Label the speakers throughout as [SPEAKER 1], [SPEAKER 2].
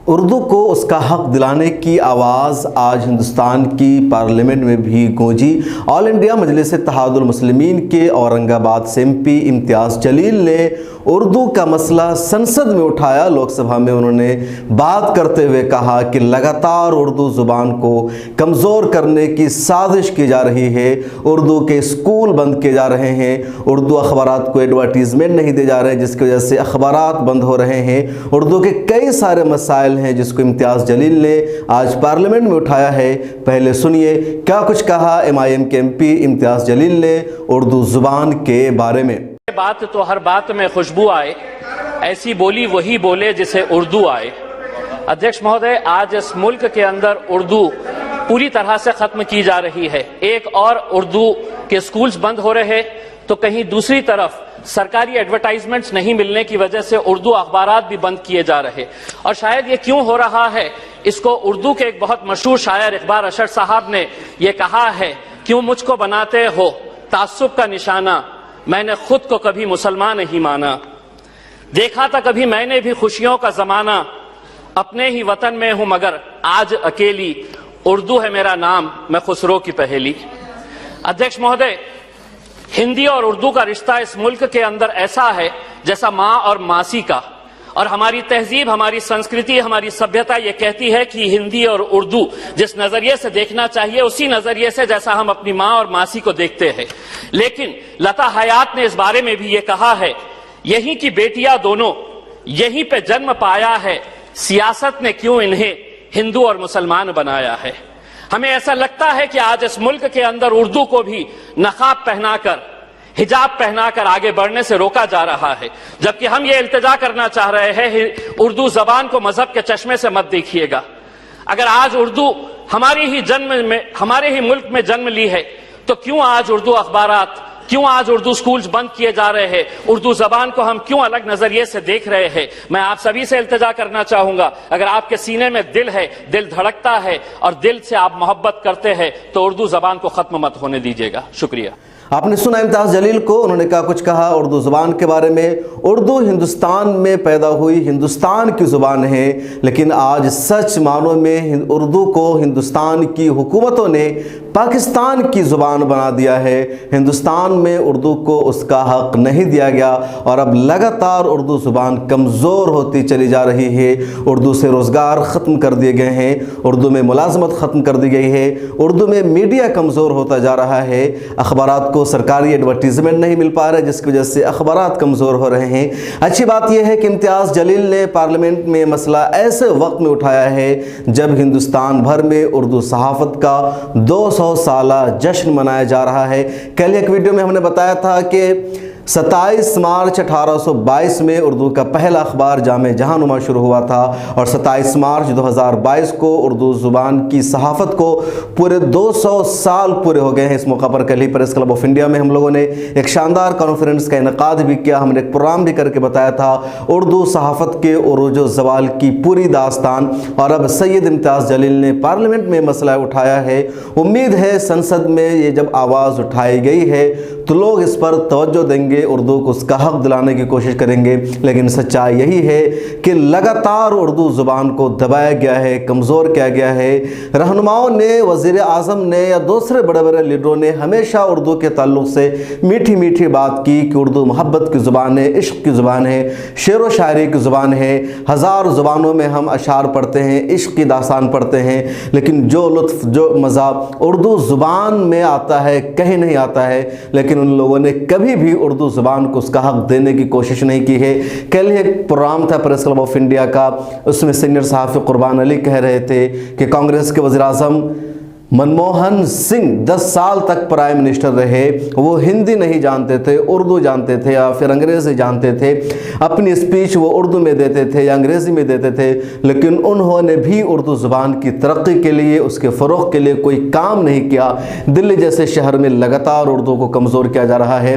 [SPEAKER 1] اردو کو اس کا حق دلانے کی آواز آج ہندوستان کی پارلیمنٹ میں بھی گونجی۔ آل انڈیا مجلس اتحاد المسلمین کے اورنگ آباد سے ایم پی امتیاز جلیل نے اردو کا مسئلہ سنسد میں اٹھایا۔ لوک سبھا میں انہوں نے بات کرتے ہوئے کہا کہ لگاتار اردو زبان کو کمزور کرنے کی سازش کی جا رہی ہے، اردو کے اسکول بند کیے جا رہے ہیں، اردو اخبارات کو ایڈورٹیزمنٹ نہیں دے جا رہے ہیں جس کی وجہ سے اخبارات بند ہو رہے ہیں۔ اردو کے کئی سارے مسائل ہیں جس کو امتیاز جلیل نے آج پارلیمنٹ میں اٹھایا ہے۔ پہلے سنیے کیا کچھ کہا ایم آئی ایم کے ایم پی امتیاز جلیل نے اردو زبان کے بارے میں۔
[SPEAKER 2] بات تو ہر بات میں خوشبو آئے، ایسی بولی وہی بولے جسے اردو آئے۔ ادھیکش مہودے، آج اس ملک کے اندر اردو پوری طرح سے ختم کی جا رہی ہے۔ ایک اور اردو کے اسکولز بند ہو رہے تو کہیں دوسری طرف سرکاری ایڈورٹائزمنٹس نہیں ملنے کی وجہ سے اردو اخبارات بھی بند کیے جا رہے۔ اور شاید یہ کیوں ہو رہا ہے، اس کو اردو کے ایک بہت مشہور شاعر اقبال اشر صاحب نے یہ کہا ہے، کیوں مجھ کو بناتے ہو تعصب کا نشانہ، میں نے خود کو کبھی مسلمان نہیں مانا، دیکھا تھا کبھی میں نے بھی خوشیوں کا زمانہ، اپنے ہی وطن میں ہوں مگر آج اکیلی، اردو ہے میرا نام میں خسرو کی پہیلی۔ ادھیکش مہودے، ہندی اور اردو کا رشتہ اس ملک کے اندر ایسا ہے جیسا ماں اور ماسی کا، اور ہماری تہذیب، ہماری سنسکرتی، ہماری سبھیتا یہ کہتی ہے کہ ہندی اور اردو جس نظریے سے دیکھنا چاہیے اسی نظریے سے جیسا ہم اپنی ماں اور ماسی کو دیکھتے ہیں۔ لیکن لتا حیات نے اس بارے میں بھی یہ کہا ہے، یہیں کی بیٹیاں دونوں یہیں پہ جنم پایا ہے، سیاست نے کیوں انہیں ہندو اور مسلمان بنایا ہے۔ ہمیں ایسا لگتا ہے کہ آج اس ملک کے اندر اردو کو بھی نقاب پہنا کر، حجاب پہنا کر آگے بڑھنے سے روکا جا رہا ہے، جبکہ ہم یہ التجا کرنا چاہ رہے ہیں اردو زبان کو مذہب کے چشمے سے مت دیکھیے گا۔ اگر آج اردو ہمارے ہی ملک میں جنم لی ہے تو کیوں آج اردو اخبارات، کیوں آج اردو سکولز بند کیے جا رہے ہیں، اردو زبان کو ہم کیوں الگ نظریے سے دیکھ رہے ہیں؟ میں آپ سبھی سے التجا کرنا چاہوں گا، اگر آپ کے سینے میں دل ہے، دل دھڑکتا ہے اور دل سے آپ محبت کرتے ہیں تو اردو زبان کو ختم مت ہونے دیجیے گا۔ شکریہ۔
[SPEAKER 1] آپ نے سنا امتیاز جلیل کو، انہوں نے کیا کچھ کہا اردو زبان کے بارے میں۔ اردو ہندوستان میں پیدا ہوئی ہندوستان کی زبان ہے، لیکن آج سچ معنوں میں اردو کو ہندوستان کی حکومتوں نے پاکستان کی زبان بنا دیا ہے۔ ہندوستان میں اردو کو اس کا حق نہیں دیا گیا اور اب لگاتار اردو زبان کمزور ہوتی چلی جا رہی ہے۔ اردو سے روزگار ختم کر دیے گئے ہیں، اردو میں ملازمت ختم کر دی گئی ہے، اردو میں میڈیا کمزور ہوتا جا رہا ہے، اخبارات کو سرکاری ایڈورٹیزمنٹ نہیں مل پا رہا جس کی وجہ سے اخبارات کمزور ہو رہے ہیں۔ اچھی بات یہ ہے کہ امتیاز جلیل نے پارلیمنٹ میں مسئلہ ایسے وقت میں اٹھایا ہے جب ہندوستان بھر میں اردو صحافت کا 200 سالہ جشن منایا جا رہا ہے۔ کل ایک ویڈیو میں ہم نے بتایا تھا کہ 27 مارچ 1822 میں اردو کا پہلا اخبار جامع جہاں نما شروع ہوا تھا اور 27 مارچ 2022 کو اردو زبان کی صحافت کو پورے 200 سال پورے ہو گئے ہیں۔ اس موقع پر کل ہی پریس کلب آف انڈیا میں ہم لوگوں نے ایک شاندار کانفرنس کا انعقاد بھی کیا، ہم نے ایک پروگرام بھی کر کے بتایا تھا اردو صحافت کے عروج و زوال کی پوری داستان، اور اب سید امتیاز جلیل نے پارلیمنٹ میں مسئلہ اٹھایا ہے۔ امید ہے سنسد میں یہ جب آواز اٹھائی گئی ہے تو لوگ اس پر توجہ دیں گے، اردو کو اس کا حق دلانے کی کوشش کریں گے، لیکن سچائی یہی ہے کہ لگاتار اردو زبان کو دبایا گیا ہے، کمزور کیا گیا ہے۔ رہنماؤں نے، وزیر اعظم نے یا دوسرے بڑے بڑے لیڈروں نے ہمیشہ اردو کے تعلق سے میٹھی میٹھی بات کی کہ اردو محبت کی زبان ہے، عشق کی زبان ہے، شعر و شاعری کی زبان ہے، ہزار زبانوں میں ہم اشعار پڑھتے ہیں، عشق کی داستان پڑھتے ہیں، لیکن جو لطف، جو مزہ اردو زبان میں آتا ہے کہیں نہیں آتا ہے۔ لیکن ان لوگوں نے کبھی بھی اردو زبان کو اس کا حق دینے کی کوشش نہیں کی ہے۔ کل ایک پروگرام تھا پریس کلب آف انڈیا کا، اس میں سینئر صحافی قربان علی کہہ رہے تھے کہ کانگریس کے وزیر اعظم منموہن سنگھ 10 سال تک پرائم منسٹر رہے، وہ ہندی نہیں جانتے تھے، اردو جانتے تھے یا پھر انگریزی جانتے تھے، اپنی اسپیچ وہ اردو میں دیتے تھے یا انگریزی میں دیتے تھے، لیکن انہوں نے بھی اردو زبان کی ترقی کے لیے، اس کے فروغ کے لیے کوئی کام نہیں کیا۔ دلی جیسے شہر میں لگاتار اردو کو کمزور کیا جا رہا ہے۔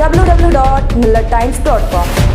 [SPEAKER 3] www.millattimes.com